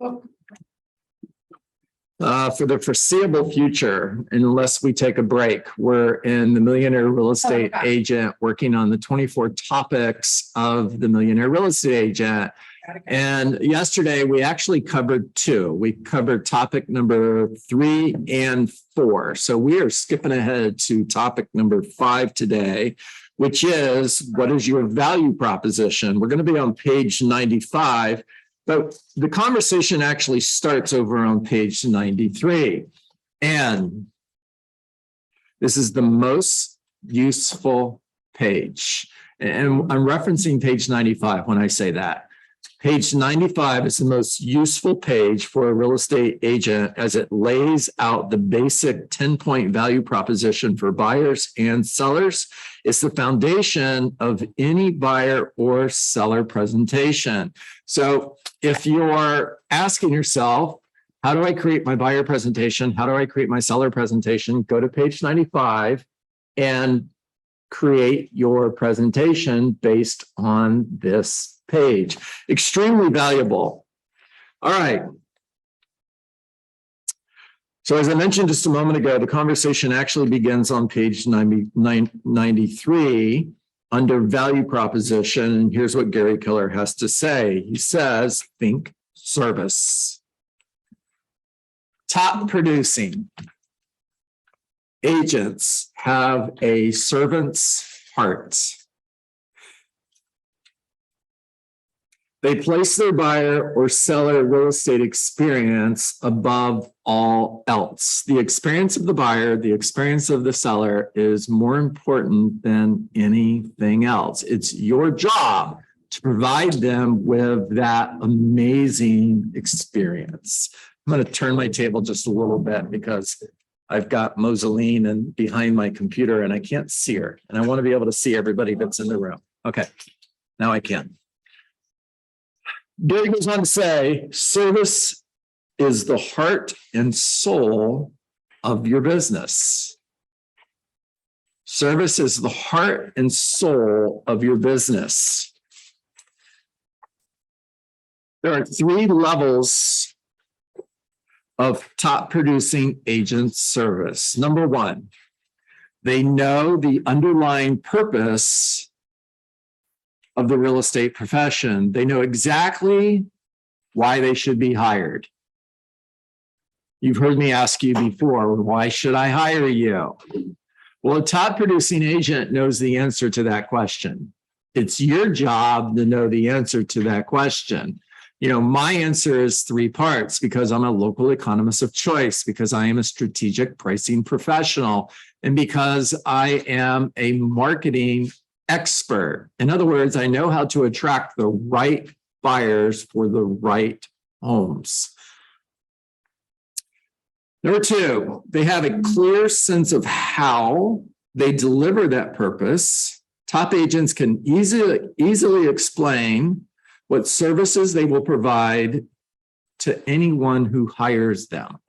For the foreseeable future, unless we take a break, we're in the Millionaire Real Estate Agent working on the 24 topics of the Millionaire Real Estate Agent. And yesterday we actually covered 2. We covered topic number 3 and 4. So we are skipping ahead to topic number 5 today, which is, what is your value proposition? We're going to be on page 95. But the conversation actually starts over on page 93. And this is the most useful page. And I'm referencing page 95 when I say that. Page 95 is the most useful page for a real estate agent as it lays out the basic 10-point value proposition for buyers and sellers. It's the foundation of any buyer or seller presentation. So if you're asking yourself, how do I create my buyer presentation? How do I create my seller presentation? Go to page 95 and create your presentation based on this page. Extremely valuable. All right. So as I mentioned just a moment ago, the conversation actually begins on page 93 under value proposition. And here's what Gary Keller has to say. He says, think service. Top producing agents have a servant's heart. They place their buyer or seller real estate experience above all else. The experience of the buyer, the experience of the seller is more important than anything else. It's your job to provide them with that amazing experience. I'm going to turn my table just a little bit because I've got Moseline and behind my computer and I can't see her. And I want to be able to see everybody that's in the room. Okay, now I can. Gary goes on to say, service is the heart and soul of your business. Service is the heart and soul of your business. There are 3 levels of top producing agent service. Number 1, they know the underlying purpose of the real estate profession. They know exactly why they should be hired. You've heard me ask you before, why should I hire you? Well, a top producing agent knows the answer to that question. It's your job to know the answer to that question. You know, my answer is 3 parts because I'm a local economist of choice, because I am a strategic pricing professional, and because I am a marketing expert. In other words, I know how to attract the right buyers for the right homes. Number 2, they have a clear sense of how they deliver that purpose. Top agents can easily explain what services they will provide to anyone who hires them.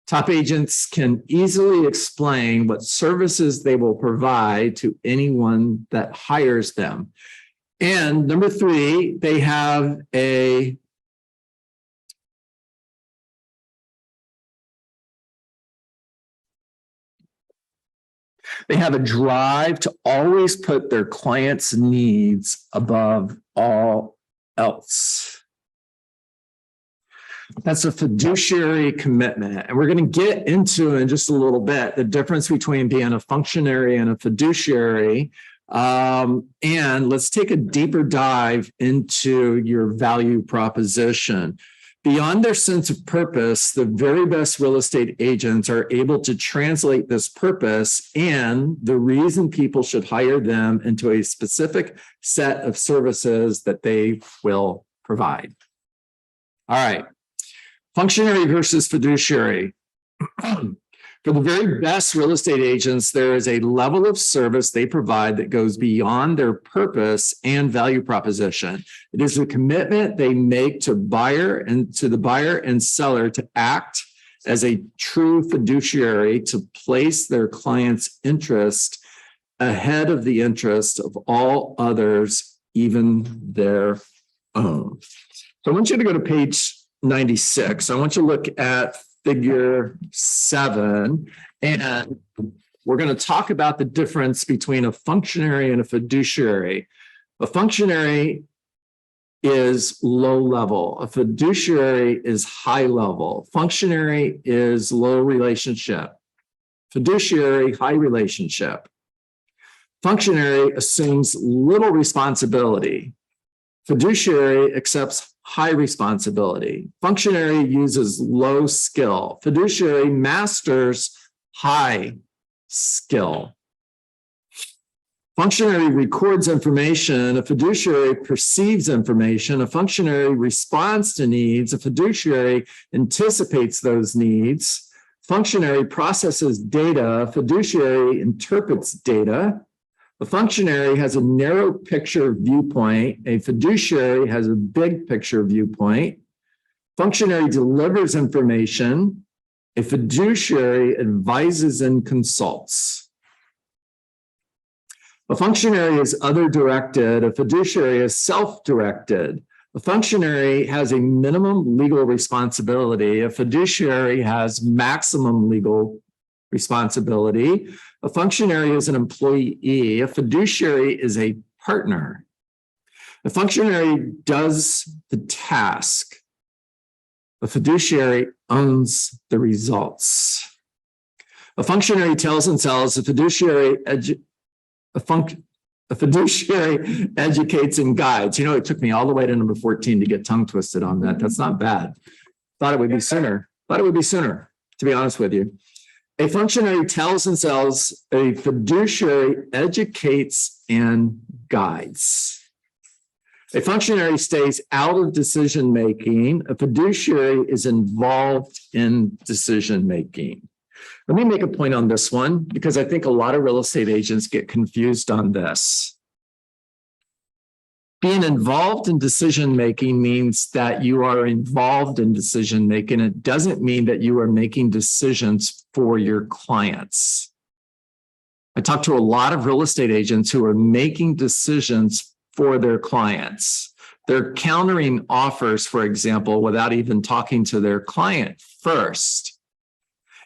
Top agents can easily explain what services they will provide to anyone that hires them. And number 3, they have a drive to always put their clients' needs above all else. That's a fiduciary commitment. And we're going to get into in just a little bit the difference between being a functionary and a fiduciary. And let's take a deeper dive into your value proposition. Beyond their sense of purpose, the very best real estate agents are able to translate this purpose and the reason people should hire them into a specific set of services that they will provide. All right. Functionary versus fiduciary. For the very best real estate agents, there is a level of service they provide that goes beyond their purpose and value proposition. It is a commitment they make to the buyer and seller to act as a true fiduciary, to place their client's interest ahead of the interest of all others, even their own. So I want you to go to page 96. I want you to look at figure 7, and we're going to talk about the difference between a functionary and a fiduciary. A functionary is low level. A fiduciary is high level. Functionary is low relationship. Fiduciary, high relationship. Functionary assumes little responsibility. Fiduciary accepts high responsibility. Functionary uses low skill. Fiduciary masters high skill. Functionary records information. A fiduciary perceives information. A functionary responds to needs. A fiduciary anticipates those needs. Functionary processes data. A fiduciary interprets data. A functionary has a narrow picture viewpoint. A fiduciary has a big picture viewpoint. Functionary delivers information. A fiduciary advises and consults. A functionary is other-directed. A fiduciary is self-directed. A functionary has a minimum legal responsibility. A fiduciary has maximum legal responsibility. A functionary is an employee. A fiduciary is a partner. A functionary does the task. A fiduciary owns the results. A functionary tells and sells. A fiduciary educates and guides. You know, it took me all the way to number 14 to get tongue twisted on that. That's not bad. Thought it would be sooner. To be honest with you. A functionary tells and sells. A fiduciary educates and guides. A functionary stays out of decision-making. A fiduciary is involved in decision-making. Let me make a point on this one, because I think a lot of real estate agents get confused on this. Being involved in decision-making means that you are involved in decision-making. It doesn't mean that you are making decisions for your clients. I talk to a lot of real estate agents who are making decisions for their clients. They're countering offers, for example, without even talking to their client first.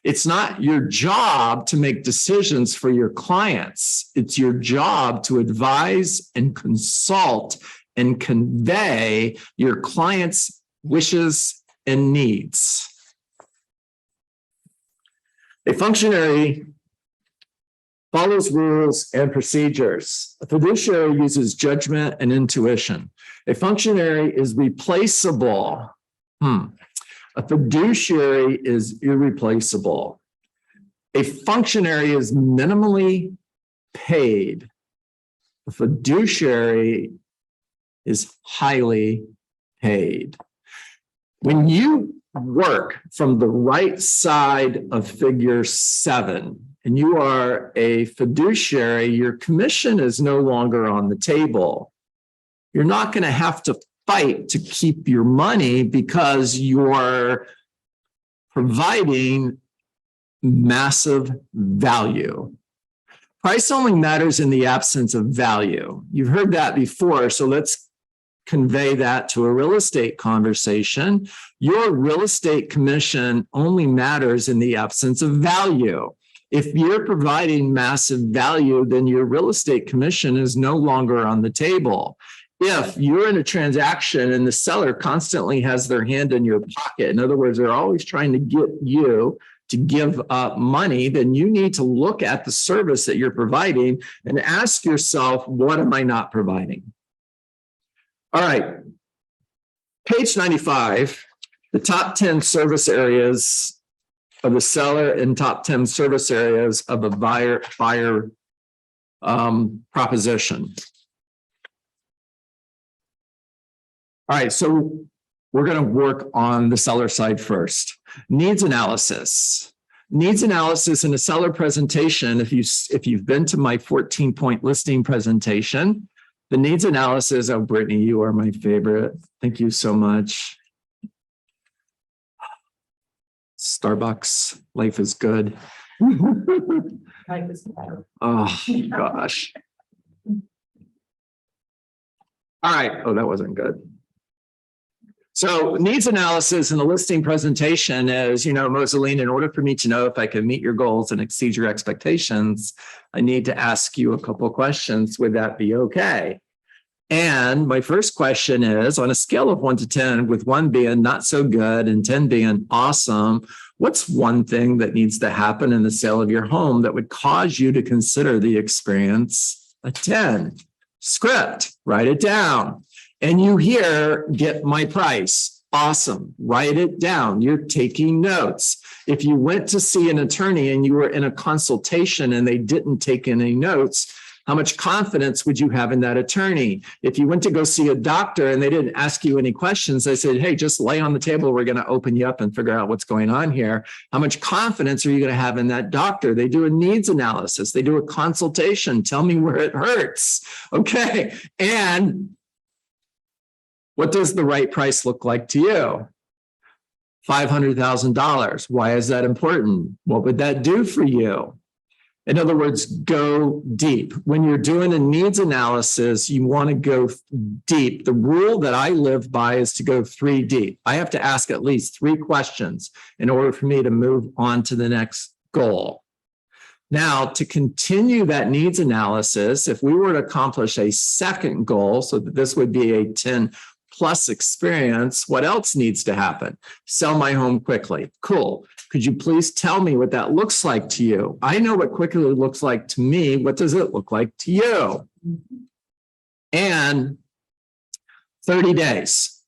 It's not your job to make decisions for your clients. It's your job to advise and consult and convey your clients' wishes and needs. A functionary follows rules and procedures. A fiduciary uses judgment and intuition. A functionary is replaceable. A fiduciary is irreplaceable. A functionary is minimally paid. A fiduciary is highly paid. When you work from the right side of figure 7, and you are a fiduciary, your commission is no longer on the table. You're not going to have to fight to keep your money because you're providing massive value. Price only matters in the absence of value. You've heard that before, so let's convey that to a real estate conversation. Your real estate commission only matters in the absence of value. If you're providing massive value, then your real estate commission is no longer on the table. If you're in a transaction and the seller constantly has their hand in your pocket, in other words, they're always trying to get you to give up money, then you need to look at the service that you're providing and ask yourself, what am I not providing? All right, page 95, the top 10 service areas of the seller and top 10 service areas of a buyer proposition. All right, so we're going to work on the seller side first. Needs analysis. Needs analysis in a seller presentation. If you've been to my 14-point listing presentation, the needs analysis. Oh, Brittany, you are my favorite. Thank you so much. Starbucks, life is good. Life is better. Oh gosh. All right. Oh, that wasn't good. So needs analysis in the listing presentation is, Moseline, in order for me to know if I can meet your goals and exceed your expectations, I need to ask you a couple of questions. Would that be okay? And my first question is, on a scale of 1 to 10, with 1 being not so good and 10 being awesome, what's one thing that needs to happen in the sale of your home that would cause you to consider the experience a 10? Script, write it down. And you hear, get my price. Awesome. Write it down. You're taking notes. If you went to see an attorney and you were in a consultation and they didn't take any notes, how much confidence would you have in that attorney? If you went to go see a doctor and they didn't ask you any questions, they said, hey, just lay on the table. We're going to open you up and figure out what's going on here. How much confidence are you going to have in that doctor? They do a needs analysis. They do a consultation. Tell me where it hurts. Okay. And what does the right price look like to you? $500,000. Why is that important? What would that do for you? In other words, go deep. When you're doing a needs analysis, you want to go deep. The rule that I live by is to go 3 deep. I have to ask at least 3 questions in order for me to move on to the next goal. Now, to continue that needs analysis, if we were to accomplish a second goal, so that this would be a 10 plus experience, what else needs to happen? Sell my home quickly. Cool. Could you please tell me what that looks like to you? I know what quickly looks like to me. What does it look like to you? And 30 days.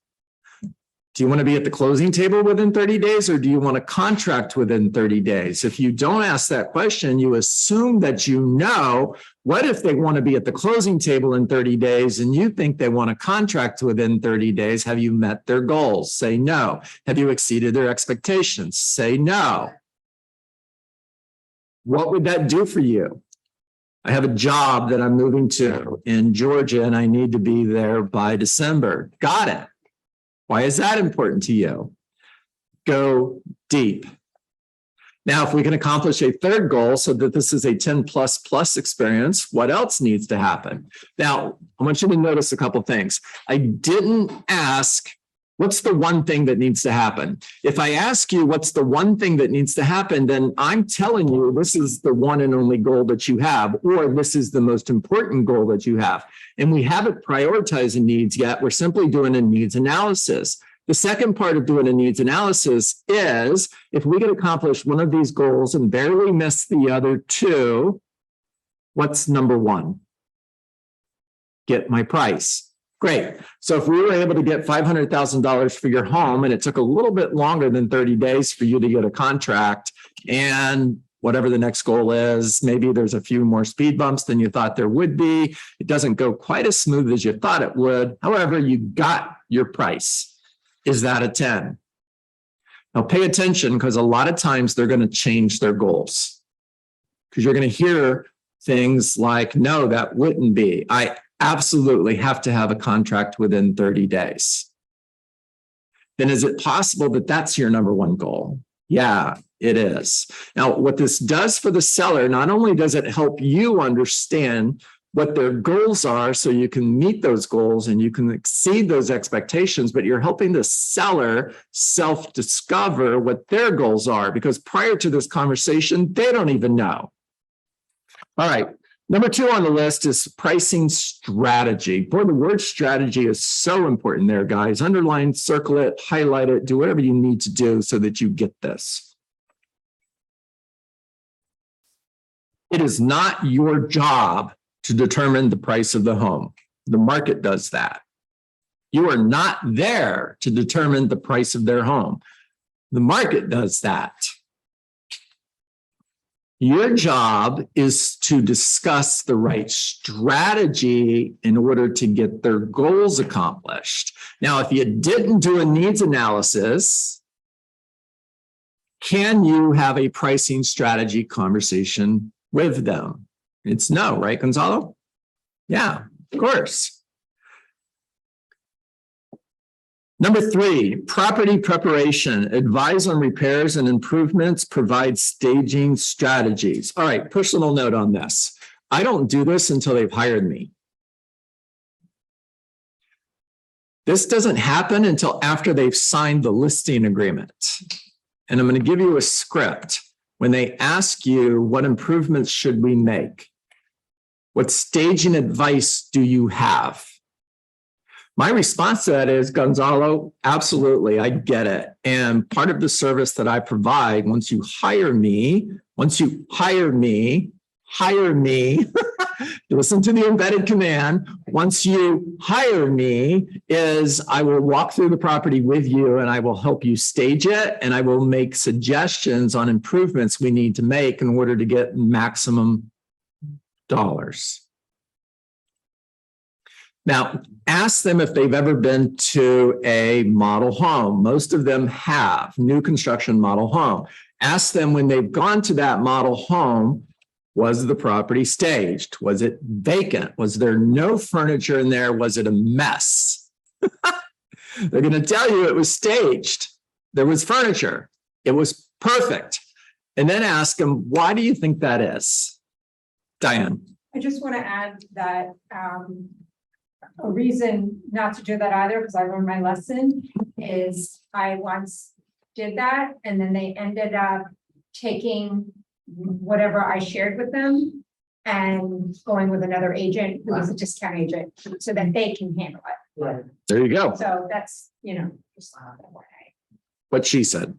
Do you want to be at the closing table within 30 days, or do you want to contract within 30 days? If you don't ask that question, you assume that you know. What if they want to be at the closing table in 30 days and you think they want to contract within 30 days? Have you met their goals? Say no. Have you exceeded their expectations? Say no. What would that do for you? I have a job that I'm moving to in Georgia and I need to be there by December. Got it. Why is that important to you? Go deep. Now, if we can accomplish a third goal so that this is a 10 plus experience, what else needs to happen? Now, I want you to notice a couple things. I didn't ask, what's the one thing that needs to happen? If I ask you what's the one thing that needs to happen, then I'm telling you this is the one and only goal that you have, or this is the most important goal that you have. And we haven't prioritized the needs yet. We're simply doing a needs analysis. The second part of doing a needs analysis is if we can accomplish one of these goals and barely miss the other 2, what's number 1? Get my price. Great. So if we were able to get $500,000 for your home and it took a little bit longer than 30 days for you to get a contract, and whatever the next goal is, maybe there's a few more speed bumps than you thought there would be. It doesn't go quite as smooth as you thought it would. However, you got your price. Is that a 10? Now pay attention, because a lot of times they're going to change their goals. Because you're going to hear things like, no, that wouldn't be. I absolutely have to have a contract within 30 days. Then is it possible that that's your number 1 goal? Yeah, it is. Now, what this does for the seller, not only does it help you understand what their goals are so you can meet those goals and you can exceed those expectations, but you're helping the seller self-discover what their goals are, because prior to this conversation, they don't even know. All right. Number 2 on the list is pricing strategy. Boy, the word strategy is so important there, guys. Underline, circle it, highlight it, do whatever you need to do so that you get this. It is not your job to determine the price of the home. The market does that. You are not there to determine the price of their home. The market does that. Your job is to discuss the right strategy in order to get their goals accomplished. Now, if you didn't do a needs analysis, can you have a pricing strategy conversation with them? It's no, right, Gonzalo? Yeah, of course. Number 3, property preparation. Advise on repairs and improvements, provide staging strategies. All right, personal note on this. I don't do this until they've hired me. This doesn't happen until after they've signed the listing agreement. And I'm going to give you a script. When they ask you, what improvements should we make? What staging advice do you have? My response to that is, Gonzalo, absolutely, I get it. And part of the service that I provide, once you hire me, listen to the embedded command. Once you hire me, is I will walk through the property with you and I will help you stage it. And I will make suggestions on improvements we need to make in order to get maximum dollars. Now, ask them if they've ever been to a model home. Most of them have, new construction model home. Ask them when they've gone to that model home, was the property staged? Was it vacant? Was there no furniture in there? Was it a mess? They're going to tell you it was staged. There was furniture. It was perfect. And then ask them, why do you think that is? Diane. I just want to add that a reason not to do that either, because I learned my lesson, is I once did that and then they ended up taking whatever I shared with them and going with another agent who was a discount agent so that they can handle it. Right. There you go. So that's, just What she said.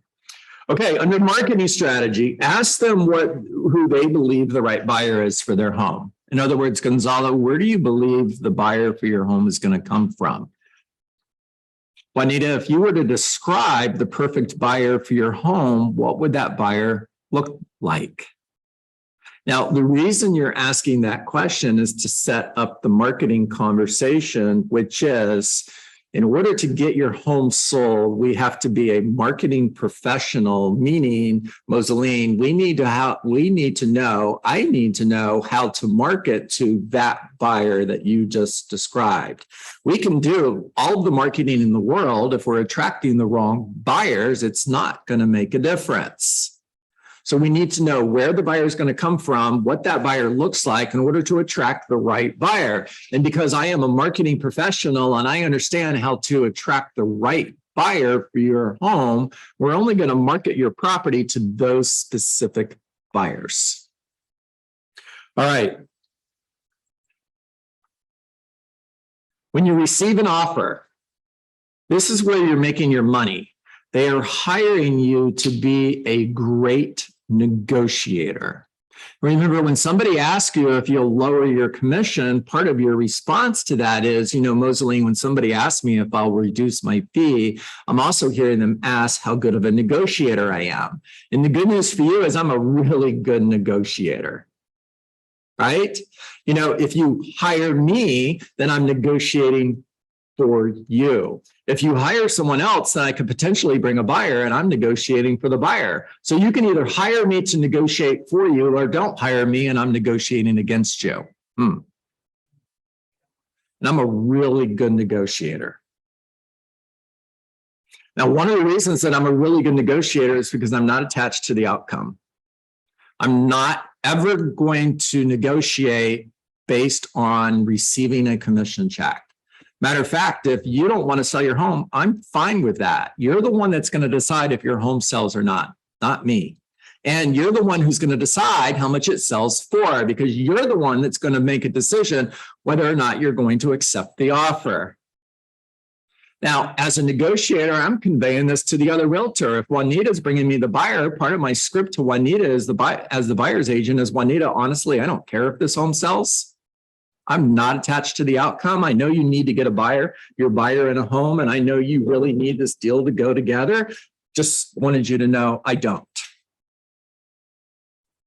Okay, under marketing strategy, ask them who they believe the right buyer is for their home. In other words, Gonzalo, where do you believe the buyer for your home is going to come from? Juanita, if you were to describe the perfect buyer for your home, what would that buyer look like? Now, the reason you're asking that question is to set up the marketing conversation, which is, in order to get your home sold, we have to be a marketing professional, meaning, Moseline, I need to know how to market to that buyer that you just described. We can do all the marketing in the world. If we're attracting the wrong buyers, it's not going to make a difference. So we need to know where the buyer is going to come from, what that buyer looks like in order to attract the right buyer. And because I am a marketing professional and I understand how to attract the right buyer for your home, we're only going to market your property to those specific buyers. All right. When you receive an offer, this is where you're making your money. They are hiring you to be a great negotiator. Remember, when somebody asks you if you'll lower your commission, part of your response to that is, Moseline, when somebody asks me if I'll reduce my fee, I'm also hearing them ask how good of a negotiator I am. And the good news for you is I'm a really good negotiator. Right? If you hire me, then I'm negotiating for you. If you hire someone else, then I could potentially bring a buyer and I'm negotiating for the buyer. So you can either hire me to negotiate for you or don't hire me and I'm negotiating against you. And I'm a really good negotiator. Now, one of the reasons that I'm a really good negotiator is because I'm not attached to the outcome. I'm not ever going to negotiate based on receiving a commission check. Matter of fact, if you don't want to sell your home, I'm fine with that. You're the one that's going to decide if your home sells or not me. And you're the one who's going to decide how much it sells for, because you're the one that's going to make a decision whether or not you're going to accept the offer. Now, as a negotiator, I'm conveying this to the other realtor. If Juanita's bringing me the buyer, part of my script to Juanita is as the buyer's agent is, Juanita, honestly, I don't care if this home sells. I'm not attached to the outcome. I know you need to get your buyer in a home, and I know you really need this deal to go together. Just wanted you to know I don't.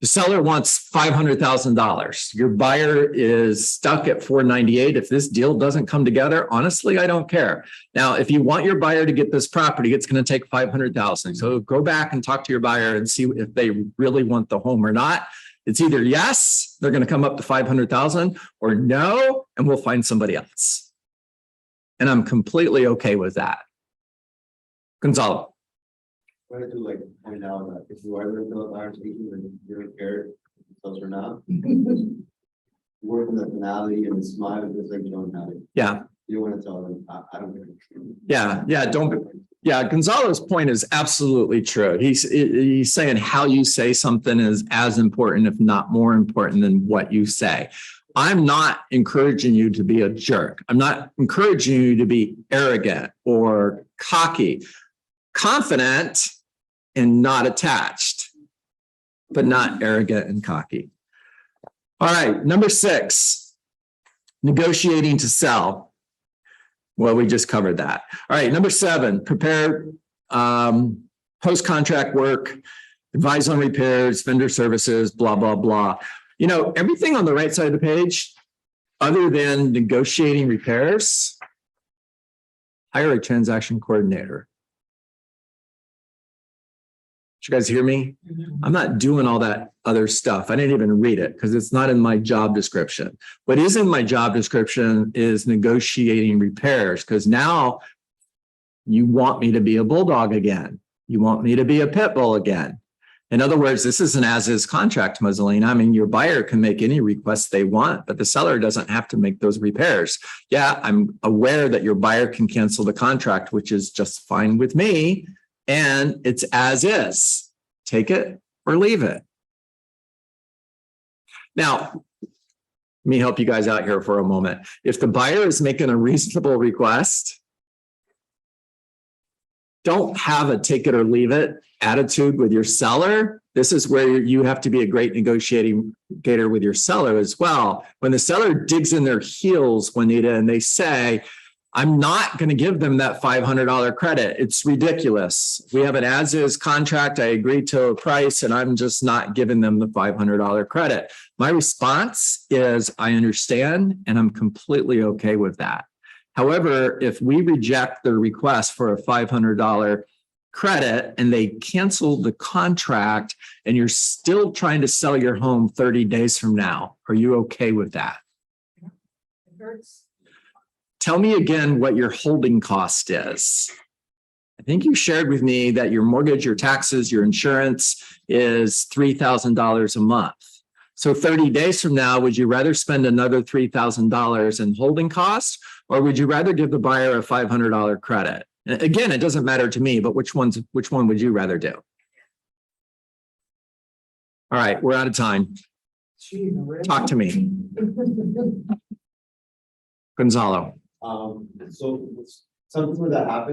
The seller wants $500,000. Your buyer is stuck at $498,000. If this deal doesn't come together, honestly, I don't care. Now, if you want your buyer to get this property, it's going to take $500,000. So go back and talk to your buyer and see if they really want the home or not. It's either yes, they're going to come up to $500,000, or no, and we'll find somebody else. And I'm completely okay with that. Gonzalo. Try to point out that if you are going to build a large agent and you don't care if it sells or not, work on the finality and the smile just like you don't have it. Yeah. You don't want to tell them, I don't think. Yeah, Gonzalo's point is absolutely true. He's saying how you say something is as important, if not more important than what you say. I'm not encouraging you to be a jerk. I'm not encouraging you to be arrogant or cocky. Confident and not attached, but not arrogant and cocky. All right, number 6, negotiating to sell. Well, we just covered that. All right, number 7, prepare post-contract work, advise on repairs, vendor services, blah, blah, blah. You know, everything on the right side of the page, other than negotiating repairs, hire a transaction coordinator. Did you guys hear me? I'm not doing all that other stuff. I didn't even read it because it's not in my job description. What is in my job description is negotiating repairs, because now you want me to be a bulldog again. You want me to be a pit bull again. In other words, this is an as-is contract, Muzzolina. I mean, your buyer can make any requests they want, but the seller doesn't have to make those repairs. Yeah, I'm aware that your buyer can cancel the contract, which is just fine with me. And it's as is. Take it or leave it. Now, let me help you guys out here for a moment. If the buyer is making a reasonable request, don't have a take it or leave it attitude with your seller. This is where you have to be a great negotiator with your seller as well. When the seller digs in their heels, Juanita, and they say, I'm not going to give them that $500 credit. It's ridiculous. We have an as-is contract. I agreed to a price and I'm just not giving them the $500 credit. My response is I understand and I'm completely okay with that. However, if we reject the request for a $500 credit and they cancel the contract and you're still trying to sell your home 30 days from now, are you okay with that? It hurts. Tell me again what your holding cost is. I think you shared with me that your mortgage, your taxes, your insurance is $3,000 a month. So 30 days from now, would you rather spend another $3,000 in holding costs, or would you rather give the buyer a $500 credit? Again, it doesn't matter to me, but which one would you rather do? All right, we're out of time. Talk to me. Gonzalo. So something that happened